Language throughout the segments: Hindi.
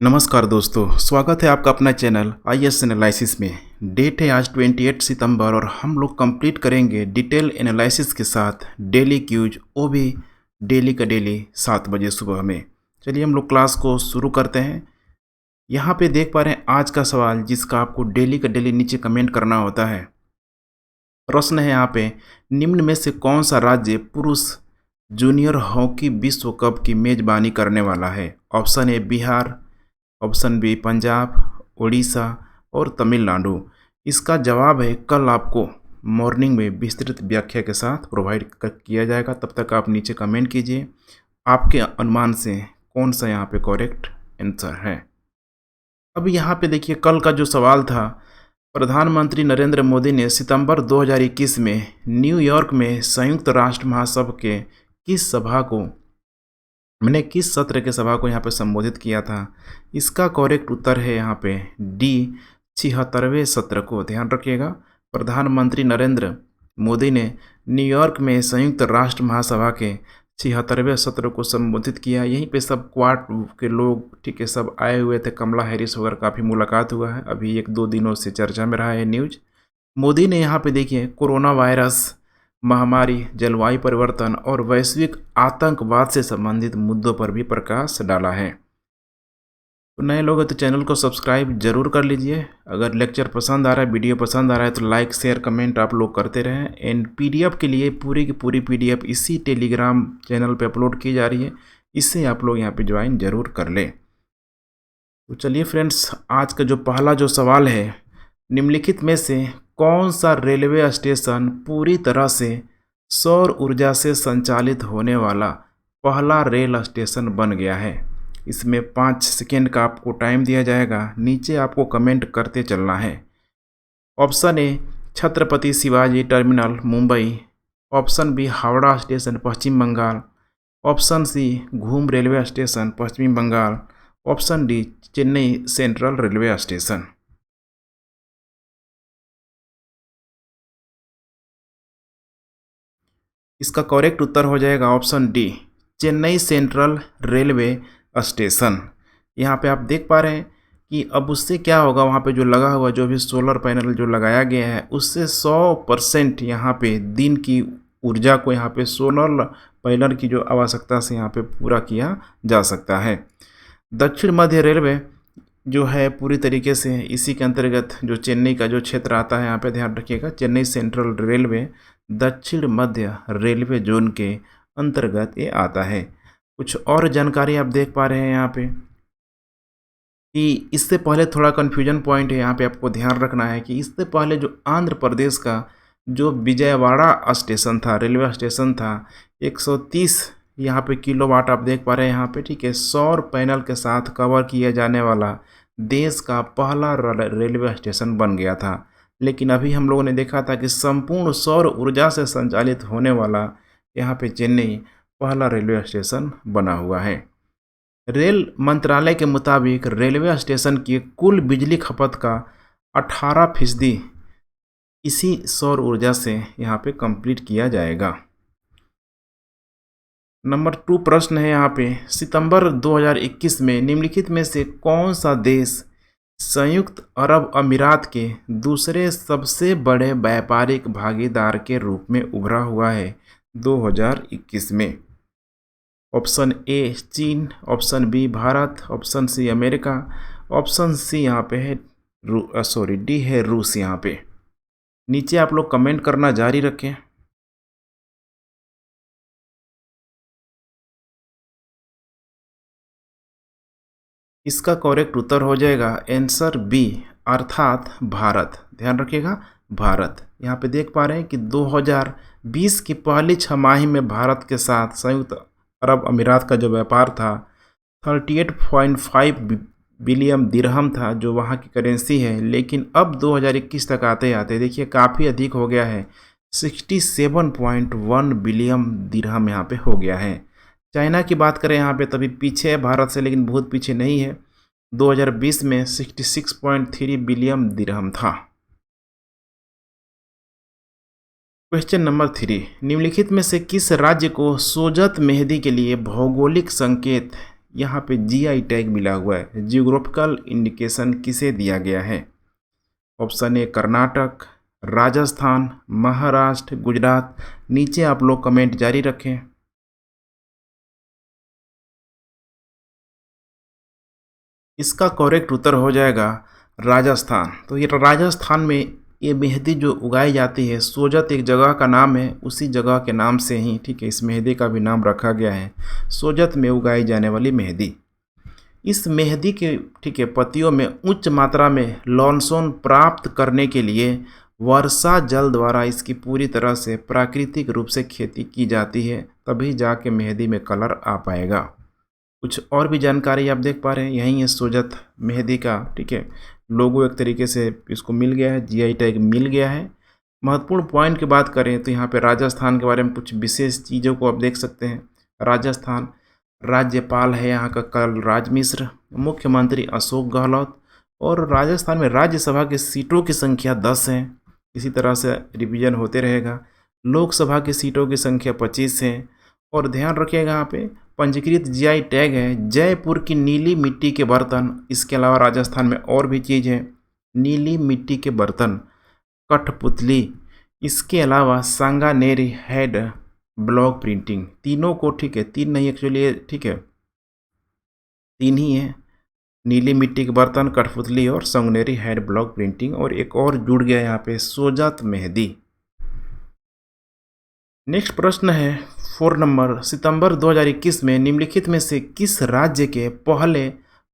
नमस्कार दोस्तों, स्वागत है आपका अपना चैनल आईएएस एनालिसिस में। डेट है आज 28 सितंबर और हम लोग कंप्लीट करेंगे डिटेल एनालिसिस के साथ डेली क्यूज, वो भी डेली का डेली 7 बजे सुबह में। चलिए हम लोग क्लास को शुरू करते हैं। यहाँ पे देख पा रहे हैं आज का सवाल, जिसका आपको डेली का डेली नीचे कमेंट करना होता है। प्रश्न है यहाँ पे, निम्न में से कौन सा राज्य पुरुष जूनियर हॉकी विश्व कप की मेजबानी करने वाला है? Option A Bihar, option B Punjab, Orissa और तमिलनाडु। इसका जवाब है कल आपको मॉर्निंग में विस्तृत व्याख्या के साथ प्रोवाइड किया जाएगा। तब तक आप नीचे कमेंट कीजिए आपके अनुमान से कौन सा यहाँ पे करेक्ट आंसर है। अब यहाँ पे देखिए, कल का जो सवाल था, प्रधानमंत्री नरेंद्र मोदी ने सितंबर 2021 में न्यूयॉर्क में संयुक्त राष्ट्र महासभा के किस सभा को मैंने किस सत्र के सभा को यहाँ पे संबोधित किया था? इसका करेक्ट उत्तर है यहाँ पे डी, 76वें सत्र को। ध्यान रखिएगा, प्रधानमंत्री नरेंद्र मोदी ने न्यूयॉर्क में संयुक्त राष्ट्र महासभा के 76वें सत्र को संबोधित किया। यहीं पे सब क्वाड के लोग, ठीक है, सब आए हुए थे। कमला हैरिस वगैरह काफ़ी मुलाकात हुआ है, अभी 1-2 दिनों से चर्चा में रहा है न्यूज। मोदी ने यहाँ पे देखिए कोरोना वायरस महामारी, जलवायु परिवर्तन और वैश्विक आतंकवाद से संबंधित मुद्दों पर भी प्रकाश डाला है। तो नए लोग हैं तो चैनल को सब्सक्राइब जरूर कर लीजिए। अगर लेक्चर पसंद आ रहा है, वीडियो पसंद आ रहा है तो लाइक शेयर कमेंट आप लोग करते रहें। एंड पीडीएफ के लिए पूरी की पूरी पीडीएफ इसी टेलीग्राम चैनल पे अपलोड की जा रही है, इससे आप लोग यहाँ पे ज्वाइन जरूर कर लें। तो चलिए फ्रेंड्स, आज का जो पहला जो सवाल है, निम्नलिखित में से कौन सा रेलवे स्टेशन पूरी तरह से सौर ऊर्जा से संचालित होने वाला पहला रेल स्टेशन बन गया है? इसमें 5 सेकेंड का आपको टाइम दिया जाएगा, नीचे आपको कमेंट करते चलना है। Option A Chhatrapati Shivaji terminal Mumbai, option B Howrah station Paschim Bangal, option C Ghum railway station Paschim Bangal, option D Chennai Central railway station. इसका करेक्ट उत्तर हो जाएगा option D, Chennai Central railway station. यहाँ पे आप देख पा रहे हैं कि अब उससे क्या होगा, वहाँ पे जो लगा हुआ जो भी सोलर पैनल जो लगाया गया है, उससे 100% यहाँ पे दिन की ऊर्जा को यहाँ पे सोलर पैनल की जो आवश्यकता से यहाँ पे पूरा किया जा सकता है। दक्षिण मध्य रेलवे जो है पूरी तरीके से इसी के अंतर्गत जो चेन्नई का जो क्षेत्र आता है, यहाँ पे ध्यान रखिएगा, चेन्नई सेंट्रल रेलवे दक्षिण मध्य रेलवे जोन के अंतर्गत ये आता है। कुछ और जानकारी आप देख पा रहे हैं यहाँ पे कि इससे पहले थोड़ा कन्फ्यूजन पॉइंट है, यहाँ पे आपको ध्यान रखना है कि इससे पहले जो आंध्र प्रदेश का जो विजयवाड़ा स्टेशन था, रेलवे स्टेशन था, 130 यहाँ पे किलोवाट आप देख पा रहे हैं यहाँ पे, ठीक है, सौर पैनल के साथ कवर किया जाने वाला देश का पहला रेलवे स्टेशन बन गया था। लेकिन अभी हम लोगों ने देखा था कि संपूर्ण सौर ऊर्जा से संचालित होने वाला यहाँ पे चेन्नई पहला रेलवे स्टेशन बना हुआ है। रेल मंत्रालय के मुताबिक रेलवे स्टेशन की कुल बिजली खपत का 18% इसी सौर ऊर्जा से यहाँ पे कंप्लीट किया जाएगा। नंबर 2 प्रश्न है यहाँ पे, सितंबर 2021 में निम्नलिखित में से कौन सा देश संयुक्त अरब अमीरात के दूसरे सबसे बड़े व्यापारिक भागीदार के रूप में उभरा हुआ है 2021 में? ऑप्शन ए चीन, option B Bharat, option C America, option C यहाँ पे है डी है रूस। यहाँ पे नीचे आप लोग कमेंट करना जारी रखें। इसका करेक्ट उत्तर हो जाएगा आंसर बी, अर्थात भारत। ध्यान रखिएगा, भारत। यहाँ पे देख पा रहे हैं कि 2020 की पहली छमाही में भारत के साथ संयुक्त अरब अमीरात का जो व्यापार था 38.5 बिलियन दिरहम था, जो वहाँ की करेंसी है। लेकिन अब 2021 तक आते आते देखिए काफ़ी अधिक हो गया है, 67.1 बिलियन दिरहम यहाँ पे हो गया है। चाइना की बात करें यहाँ पे तभी पीछे है भारत से, लेकिन बहुत पीछे नहीं है। 2020 में 66.3 बिलियन दिरहम था। क्वेश्चन नंबर 3, निम्नलिखित में से किस राज्य को सोजत मेहंदी के लिए भौगोलिक संकेत यहाँ पे जीआई टैग मिला हुआ है। जियोग्राफिकल इंडिकेशन किसे दिया गया है? ऑप्शन ए कर्नाटक, राजस्थान, महाराष्ट्र, गुजरात। नीचे आप लोग कमेंट जारी रखें। इसका करेक्ट उत्तर हो जाएगा राजस्थान। तो ये राजस्थान में ये मेहंदी जो उगाई जाती है, सोजत एक जगह का नाम है, उसी जगह के नाम से ही ठीक है इस मेहंदी का भी नाम रखा गया है, सोजत में उगाई जाने वाली मेहंदी। इस मेहंदी के ठीक है पत्तियों में उच्च मात्रा में लॉन्सोन प्राप्त करने के लिए वर्षा जल द्वारा इसकी पूरी तरह से प्राकृतिक रूप से खेती की जाती है, तभी जाके मेहंदी में कलर आ पाएगा। कुछ और भी जानकारी आप देख पा रहे हैं, यहीं है सोजत मेहंदी का ठीक है लोगो एक तरीके से इसको मिल गया है, जीआई टैग मिल गया है। महत्वपूर्ण पॉइंट की बात करें तो यहाँ पे राजस्थान के बारे में कुछ विशेष चीज़ों को आप देख सकते हैं। राजस्थान राज्यपाल है यहाँ का कलराज मिश्र, मुख्यमंत्री अशोक गहलोत, और राजस्थान में राज्यसभा की सीटों की संख्या 10 है। इसी तरह से रिवीजन होते रहेगा। लोकसभा की सीटों की संख्या 25 है। और ध्यान रखिएगा यहाँ पे पंजीकृत जीआई टैग है जयपुर की नीली मिट्टी के बर्तन। इसके अलावा राजस्थान में और भी चीज़ है, नीली मिट्टी के बर्तन, कठपुतली, इसके अलावा सांगानेरी हेड ब्लॉक प्रिंटिंग। तीनों को ठीक है, तीन नहीं एक्चुअली ठीक है तीन ही है, नीली मिट्टी के बर्तन, कठपुतली और सांगानेरी हेड ब्लॉक प्रिंटिंग। और एक और जुड़ गया यहाँ पे सोजत मेहंदी। नेक्स्ट प्रश्न है 4 नंबर, सितंबर 2021 में निम्नलिखित में से किस राज्य के पहले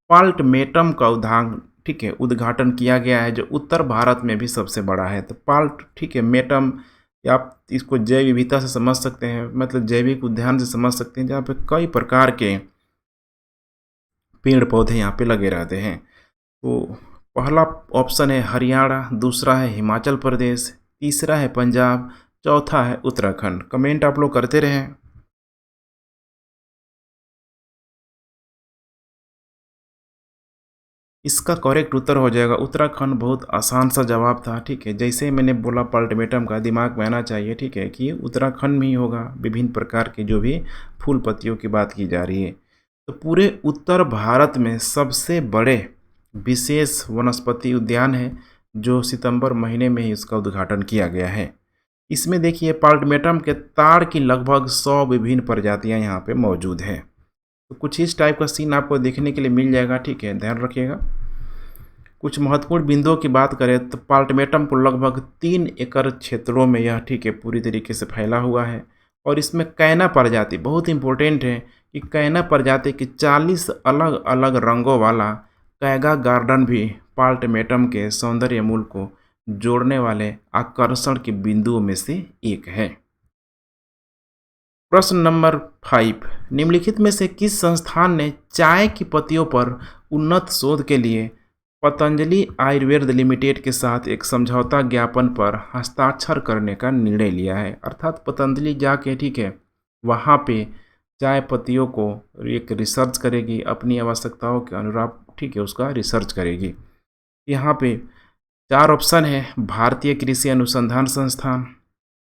पाल्टमेटम का उद्घाटन किया गया है, जो उत्तर भारत में भी सबसे बड़ा है? तो पाल्ट मेटम, आप इसको जैव विविधता से समझ सकते हैं, मतलब जैविक उद्यान से समझ सकते हैं, जहाँ पे कई प्रकार के पेड़ पौधे यहाँ पे लगे रहते हैं। तो पहला ऑप्शन है हरियाणा, दूसरा है हिमाचल प्रदेश, तीसरा है पंजाब, चौथा है उत्तराखंड। कमेंट आप लोग करते रहें। इसका करेक्ट उत्तर हो जाएगा उत्तराखंड। बहुत आसान सा जवाब था ठीक है, जैसे ही मैंने बोला पल्टीमेटम का दिमाग में आना चाहिए ठीक है कि उत्तराखंड में ही होगा। विभिन्न प्रकार के जो भी फूल पत्तियों की बात की जा रही है, तो पूरे उत्तर भारत में सबसे बड़े विशेष वनस्पति उद्यान है, जो सितंबर महीने में ही इसका उद्घाटन किया गया है। इसमें देखिए पाल्टीमेटम के ताड़ की लगभग 100 विभिन्न प्रजातियां यहाँ पे मौजूद हैं। तो कुछ इस टाइप का सीन आपको देखने के लिए मिल जाएगा ठीक है, ध्यान रखिएगा। कुछ महत्वपूर्ण बिंदुओं की बात करें तो पाल्टीमेटम को लगभग 3 एकड़ क्षेत्रों में यह ठीक है पूरी तरीके से फैला हुआ है। और इसमें कैना प्रजाति बहुत इंपॉर्टेंट है कि कैना प्रजाति की 40 अलग अलग रंगों वाला कैगा गार्डन भी पाल्टीमेटम के सौंदर्य मूल को जोड़ने वाले आकर्षण के बिंदुओं में से एक है। प्रश्न नंबर 5, निम्नलिखित में से किस संस्थान ने चाय की पत्तियों पर उन्नत शोध के लिए पतंजलि आयुर्वेद लिमिटेड के साथ एक समझौता ज्ञापन पर हस्ताक्षर करने का निर्णय लिया है? अर्थात पतंजलि जाके ठीक है वहाँ पे चाय पत्तियों को एक रिसर्च करेगी, अपनी आवश्यकताओं के अनुरूप ठीक है उसका रिसर्च करेगी। यहाँ पे 4 ऑप्शन है, भारतीय कृषि अनुसंधान संस्थान,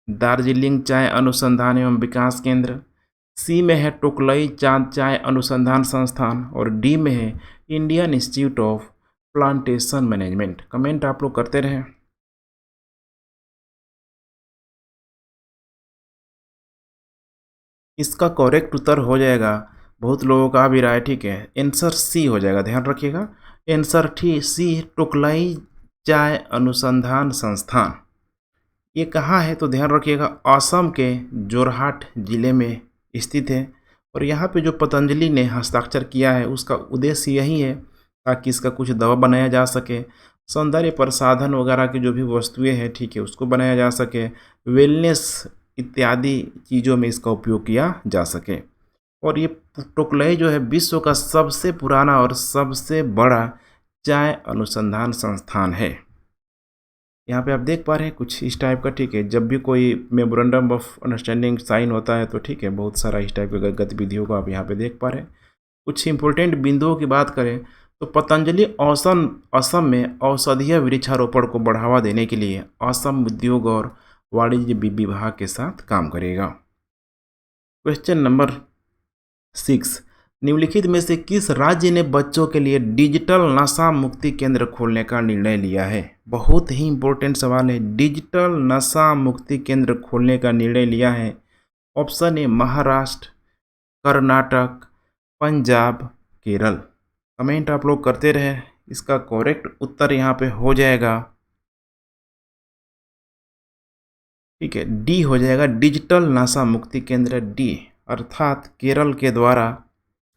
दार्जिलिंग चाय अनुसंधान एवं विकास केंद्र, सी में है टोकलई चांद चाय अनुसंधान संस्थान, और डी में है Indian institute of plantation management. Comment आप लोग करते रहें। इसका करेक्ट उत्तर हो जाएगा, बहुत लोगों का भी राय ठीक है, आंसर सी हो जाएगा। ध्यान रखिएगा आंसर सी टोकलई चाय अनुसंधान संस्थान। ये कहाँ है तो ध्यान रखिएगा असम के जोरहाट जिले में स्थित है। और यहाँ पे जो पतंजलि ने हस्ताक्षर किया है उसका उद्देश्य यही है ताकि इसका कुछ दवा बनाया जा सके, सौंदर्य प्रसाधन वगैरह की जो भी वस्तुएं हैं ठीक है उसको बनाया जा सके, वेलनेस इत्यादि चीज़ों में इसका उपयोग किया जा सके। और ये टोकलई जो है विश्व का सबसे पुराना और सबसे बड़ा चाय अनुसंधान संस्थान है। यहाँ पे आप देख पा रहे हैं कुछ इस टाइप का ठीक है, जब भी कोई मेमोरेंडम ऑफ अंडरस्टैंडिंग साइन होता है तो ठीक है बहुत सारा इस टाइप की गतिविधियों को आप यहाँ पे देख पा रहे हैं। कुछ इंपॉर्टेंट बिंदुओं की बात करें तो पतंजलि असम में औषधीय वृक्षारोपण को बढ़ावा देने के लिए असम उद्योग और वाणिज्य विभाग के साथ काम करेगा। क्वेश्चन नंबर 6, निम्नलिखित में से किस राज्य ने बच्चों के लिए डिजिटल नशा मुक्ति केंद्र खोलने का निर्णय लिया है? बहुत ही इंपॉर्टेंट सवाल है। डिजिटल नशा मुक्ति केंद्र खोलने का निर्णय लिया है। ऑप्शन ए महाराष्ट्र, कर्नाटक, पंजाब, केरल। कमेंट आप लोग करते रहे। इसका करेक्ट उत्तर यहाँ पे हो जाएगा, ठीक है, डी हो जाएगा, डिजिटल नशा मुक्ति केंद्र डी, अर्थात केरल के द्वारा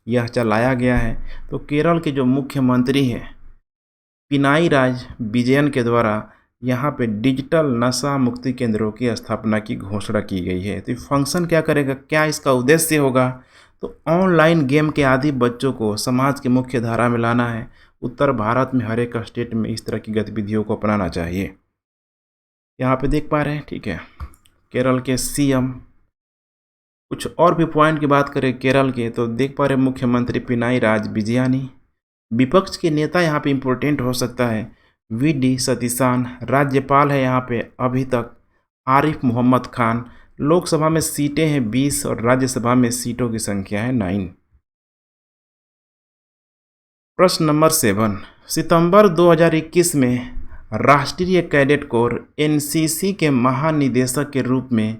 यह चलाया गया है। तो केरल के जो मुख्यमंत्री हैं पिनाई विजयन के द्वारा यहाँ पे डिजिटल नशा मुक्ति केंद्रों की स्थापना की घोषणा की गई है। तो फंक्शन क्या करेगा, क्या इसका उद्देश्य होगा? तो ऑनलाइन गेम के आदि बच्चों को समाज की मुख्य धारा में लाना है। उत्तर भारत में हर एक स्टेट में इस तरह की गतिविधियों को अपनाना चाहिए। यहाँ पे देख पा रहे हैं, ठीक है, केरल के सीएम। कुछ और भी पॉइंट की बात करें केरल के, तो देख पा रहे मुख्यमंत्री पिनाई विजयन। विपक्ष के नेता यहाँ पे इम्पोर्टेंट हो सकता है वी.डी. सतीशान। राज्यपाल है यहाँ पे अभी तक आरिफ मोहम्मद खान। लोकसभा में सीटें हैं 20 और राज्यसभा में सीटों की संख्या है 9। प्रश्न नंबर 7, सितंबर 2021 में राष्ट्रीय कैडेट कोर एनसीसी के महानिदेशक के रूप में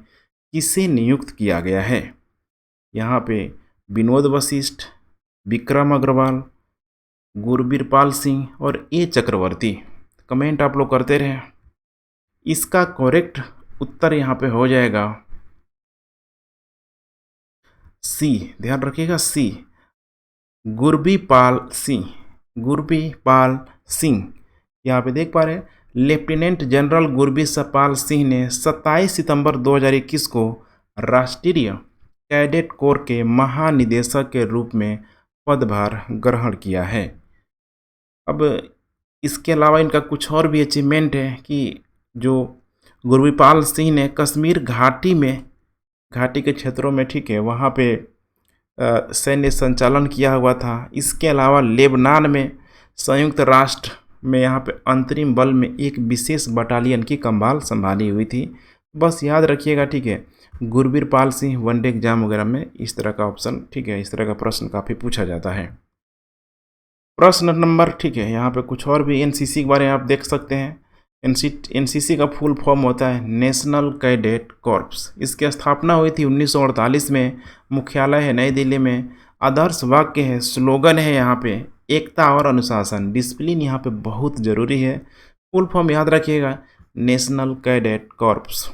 किसे नियुक्त किया गया है? यहाँ पे विनोद वशिष्ठ, विक्रम अग्रवाल, गुरबीरपाल सिंह और ए चक्रवर्ती। कमेंट आप लोग करते रहे। इसका करेक्ट उत्तर यहाँ पे हो जाएगा सी, ध्यान रखिएगा सी, गुरबीरपाल सिंह। गुरबीरपाल सिंह यहाँ पे देख पा रहे हैं लेफ्टिनेंट जनरल गुरबीरपाल सिंह ने 27 सितंबर 2021 को राष्ट्रीय कैडेट कोर के महानिदेशक के रूप में पदभार ग्रहण किया है। अब इसके अलावा इनका कुछ और भी अचीवमेंट है कि जो गुरबीरपाल सिंह ने कश्मीर घाटी के क्षेत्रों में, ठीक है, वहाँ पे सैन्य संचालन किया हुआ था। इसके अलावा लेबनान में संयुक्त राष्ट्र में यहाँ पे अंतरिम बल में एक विशेष बटालियन की कमान संभाली हुई थी। बस याद रखिएगा, ठीक है, गुरबीरपाल सिंह वनडे एग्जाम वगैरह में इस तरह का ऑप्शन, ठीक है, इस तरह का प्रश्न काफ़ी पूछा जाता है। प्रश्न नंबर, ठीक है, यहाँ पे कुछ और भी एनसीसी के बारे में आप देख सकते हैं। एनसीसी का फुल फॉर्म होता है नेशनल कैडेट कॉर्प्स। इसकी स्थापना हुई थी 1948 में। मुख्यालय है नई दिल्ली में। आदर्श वाक्य है, स्लोगन है यहाँ पे एकता और अनुशासन। डिसिप्लिन यहाँ पे बहुत ज़रूरी है। फुल फॉर्म याद रखिएगा, नेशनल कैडेट कॉर्प्स।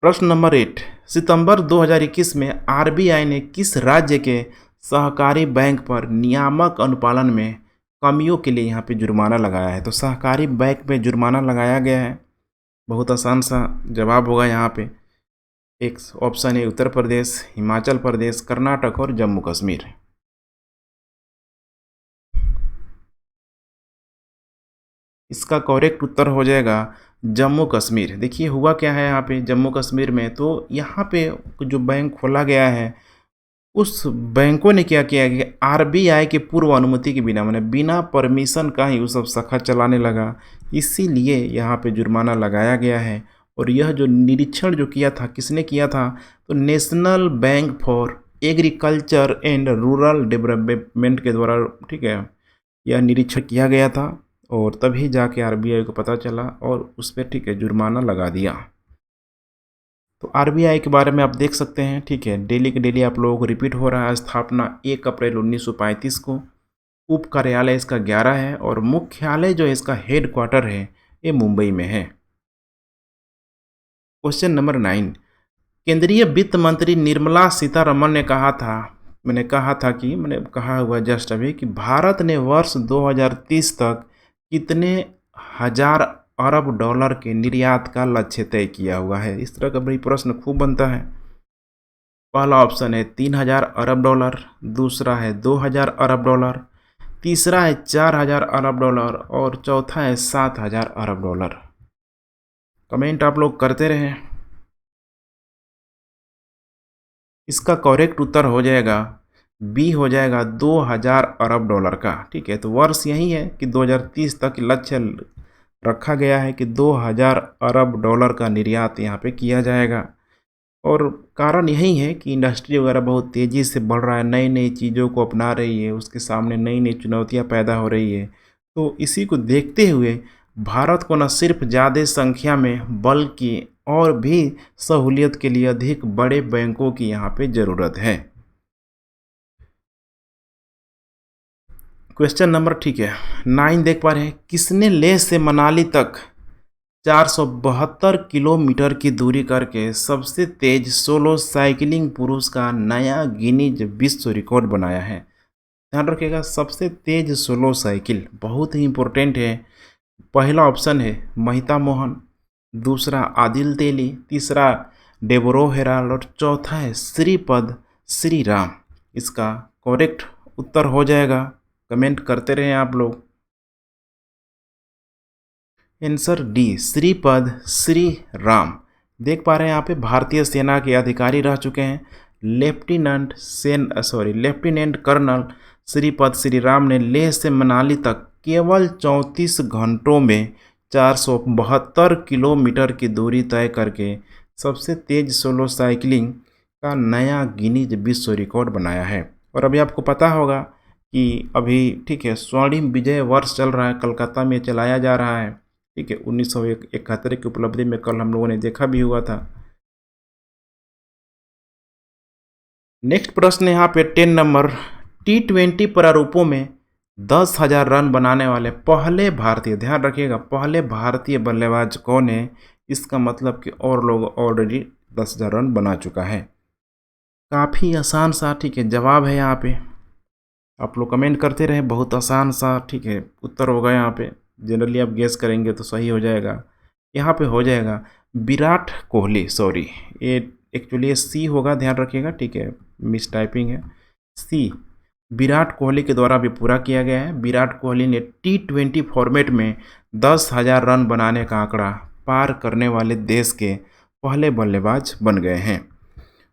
प्रश्न नंबर 8, सितंबर 2021 में आरबीआई ने किस राज्य के सहकारी बैंक पर नियामक अनुपालन में कमियों के लिए यहाँ पे जुर्माना लगाया है? तो सहकारी बैंक पे जुर्माना लगाया गया है। बहुत आसान सा जवाब होगा यहाँ पे। एक ऑप्शन है उत्तर प्रदेश, हिमाचल प्रदेश, कर्नाटक और जम्मू कश्मीर। इसका करेक्ट उत्तर हो जाएगा जम्मू कश्मीर। देखिए हुआ क्या है यहाँ पे जम्मू कश्मीर में, तो यहाँ पे जो बैंक खोला गया है उस बैंकों ने क्या किया कि आरबीआई के पूर्व अनुमति के बिना, मैंने बिना परमिशन का ही वो सब शाखा चलाने लगा। इसीलिए यहाँ पे जुर्माना लगाया गया है। और यह जो निरीक्षण जो किया था, किसने किया था? तो national bank for agriculture and rural development के द्वारा, ठीक है, यह निरीक्षण किया गया था और तभी जाके आरबीआई को पता चला और उस पर, ठीक है, जुर्माना लगा दिया। तो आरबीआई के बारे में आप देख सकते हैं, ठीक है, डेली के डेली आप लोगों को रिपीट हो रहा है। स्थापना 1 अप्रैल 1935 को। उप कार्यालय इसका 11 है और मुख्यालय जो है इसका हेड क्वार्टर है ये मुंबई में है। क्वेश्चन नंबर 9, केंद्रीय वित्त मंत्री निर्मला सीतारमण ने मैंने कहा हुआ जस्ट अभी कि भारत ने वर्ष 2030 तक कितने हजार अरब डॉलर के निर्यात का लक्ष्य तय किया हुआ है? इस तरह का बड़ी प्रश्न खूब बनता है। पहला ऑप्शन है 3000 अरब डॉलर, दूसरा है 2000 अरब डॉलर, तीसरा है 4000 अरब डॉलर और चौथा है 7000 अरब डॉलर। कमेंट आप लोग करते रहें। इसका करेक्ट उत्तर हो जाएगा बी, हो जाएगा 2000 अरब डॉलर का। ठीक है, तो वर्ष यही है कि 2030 तक लक्ष्य रखा गया है कि 2000 अरब डॉलर का निर्यात यहाँ पे किया जाएगा। और कारण यही है कि इंडस्ट्री वगैरह बहुत तेज़ी से बढ़ रहा है, नई नई चीज़ों को अपना रही है, उसके सामने नई नई चुनौतियाँ पैदा हो रही है। तो इसी को देखते हुए भारत को न सिर्फ ज़्यादा संख्या में बल्कि और भी सहूलियत के लिए अधिक बड़े बैंकों की यहाँ पे ज़रूरत है। क्वेश्चन नंबर ठीक है 9 देख पा रहे हैं, किसने लेह से मनाली तक 472 किलोमीटर की दूरी करके सबसे तेज सोलो साइकिलिंग पुरुष का नया गिनीज विश्व रिकॉर्ड बनाया है। ध्यान रखिएगा, सबसे तेज सोलो साइकिल बहुत ही इंपॉर्टेंट है। पहला ऑप्शन है महिता मोहन, दूसरा आदिल तेली, तीसरा डेबोरो हेराल्ड और चौथा है श्रीपद श्री राम। इसका करेक्ट उत्तर हो जाएगा, कमेंट करते रहें आप लोग। Answer D Shripad Shri Ram. देख पा रहे हैं यहाँ पे भारतीय सेना के अधिकारी रह चुके हैं। लेफ्टिनेंट कर्नल श्रीपद श्री राम ने लेह से मनाली तक केवल 34 घंटों में 472 किलोमीटर की दूरी तय करके सबसे तेज सोलो साइकिलिंग का नया गिनीज विश्व रिकॉर्ड बनाया है। और अभी आपको पता होगा कि अभी ठीक है स्वर्णिम विजय वर्ष चल रहा है, कलकत्ता में चलाया जा रहा है। ठीक है 1971 की उपलब्धि में कल हम लोगों ने देखा भी हुआ था। नेक्स्ट प्रश्न यहाँ पे 10 नंबर, T20 प्रारूपों में 10,000 रन बनाने वाले पहले भारतीय, ध्यान रखिएगा पहले भारतीय बल्लेबाज कौन है। इसका मतलब कि और लोग ऑलरेडी 10,000 रन बना चुका है। काफ़ी आसान सा ठीक है जवाब है यहाँ पे, आप लोग कमेंट करते रहे, बहुत आसान सा ठीक है उत्तर होगा यहाँ पे। जनरली आप गेस करेंगे तो सही हो जाएगा। यहाँ पे हो जाएगा विराट कोहली, सॉरी ये एक्चुअली ये सी होगा, ध्यान रखिएगा ठीक है, मिस टाइपिंग है। सी विराट कोहली के द्वारा भी पूरा किया गया है। विराट कोहली ने T20 फॉर्मेट में 10,000 रन बनाने का आंकड़ा पार करने वाले देश के पहले बल्लेबाज बन गए हैं।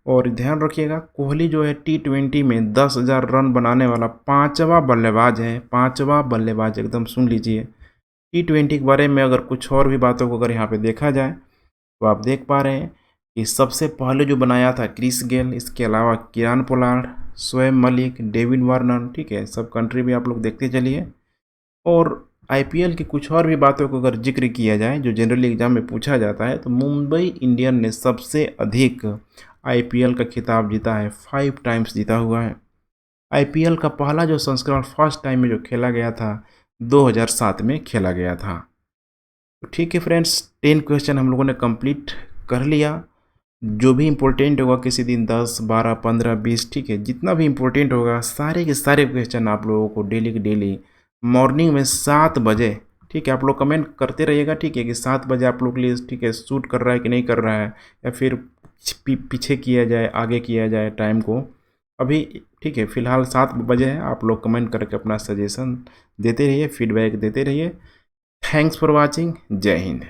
और ध्यान रखिएगा कोहली जो है T20 में 10,000 रन बनाने वाला पांचवा बल्लेबाज है, पांचवा बल्लेबाज, एकदम सुन लीजिए। T20 के बारे में अगर कुछ और भी बातों को अगर यहाँ पे देखा जाए तो आप देख पा रहे हैं कि सबसे पहले जो बनाया था क्रिस गेल, इसके अलावा किरान Pollard, Shoaib Malik, David Warner, ठीक है सब कंट्री भी आप लोग देखते चलिए। और IPL की कुछ और भी बातों को अगर जिक्र किया जाए जो जनरली एग्जाम में पूछा जाता है तो मुंबई इंडियन ने सबसे अधिक IPL का खिताब जीता है, 5 टाइम्स जीता हुआ है। IPL का पहला जो संस्करण फर्स्ट टाइम में जो खेला गया था 2007 में खेला गया था। तो ठीक है फ्रेंड्स, 10 क्वेश्चन हम लोगों ने कंप्लीट कर लिया। जो भी इम्पोर्टेंट होगा किसी दिन 10, 12, 15, 20 ठीक है जितना भी इम्पोर्टेंट होगा सारे के सारे क्वेश्चन आप लोगों को डेली के डेली मॉर्निंग में 7 बजे ठीक है आप लोग कमेंट करते रहिएगा। ठीक है कि 7 बजे आप लोग के लिए ठीक है सूट कर रहा है कि नहीं कर रहा है, या फिर पीछे किया जाए आगे किया जाए टाइम को। अभी ठीक है फिलहाल 7 बजे है, आप लोग कमेंट करके अपना सजेशन देते रहिए, फीडबैक देते रहिए। थैंक्स फॉर वॉचिंग, जय हिंद।